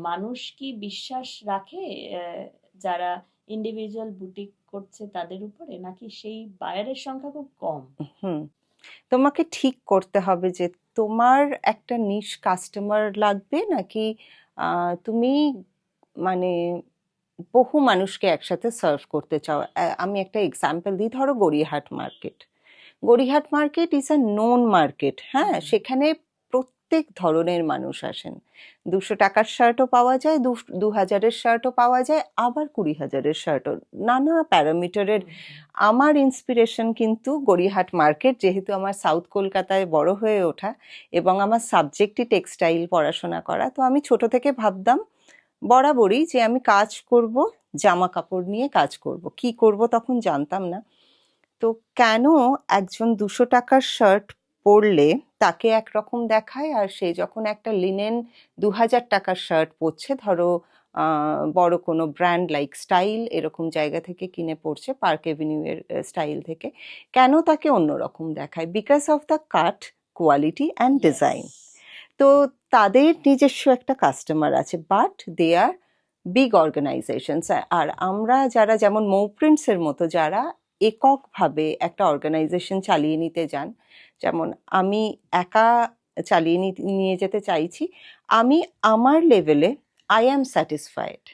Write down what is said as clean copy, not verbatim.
মানুষ কি বিশ্বাস রাখে যারা ইন্ডিভিজুয়াল বুটিক করছে তাদের উপরে, নাকি সেই বায়ারের সংখ্যা খুব কম? হুম তোমাকে ঠিক করতে হবে যে তোমার একটা নিশ কাস্টমার লাগবে নাকি তুমি মানে বহু মানুষকে একসাথে সার্ভ করতে চাও। আমি একটা এক্সাম্পল দিই, ধরো Gariahat market. Gariahat market is a known market, হ্যাঁ, হুম। সেখানে প্রত্যেক ধরনের মানুষ আসেন। 200 টাকার শার্টও পাওয়া যায়, 2000-এর শার্টও পাওয়া যায়, আবার 20,000-এর শার্টও, নানা প্যারামিটারের। হুম। হুম। আমার ইন্সপিরেশন কিন্তু গড়িয়াহাট মার্কেট, যেহেতু আমার সাউথ কলকাতায় বড় হয়ে ওঠা এবং আমার সাবজেক্টই টেক্সটাইল পড়াশোনা করা, তো আমি ছোট থেকে ভাবতাম বরাবরই যে আমি কাজ করব, জামা কাপড় নিয়ে কাজ করব। কি করব তখন জানতাম না। তো কেন একজন 200 টাকার শার্ট পরলে তাকে একরকম দেখায়, আর সে যখন একটা লিনেন 2000 টাকার শার্ট পরছে, ধরো বড় কোনো ব্র্যান্ড লাইক স্টাইল এরকম জায়গা থেকে কিনে পড়ছে, পার্ক এভিনিউ এর স্টাইল থেকে, কেন তাকে অন্যরকম দেখায়? Because of the cut, quality and yes. Design. তো তাদের নিজস্ব একটা কাস্টমার আছে, but they are big organisations. আর আমরা যারা যেমন মৌ প্রিন্টসের মতো যারা এককভাবে একটা অর্গানাইজেশন চালিয়ে নিতে যান, যেমন আমি একা চালিয়ে নিয়ে যেতে চাইছি, আমি আমার লেভেলে আই অ্যাম স্যাটিসফাইড।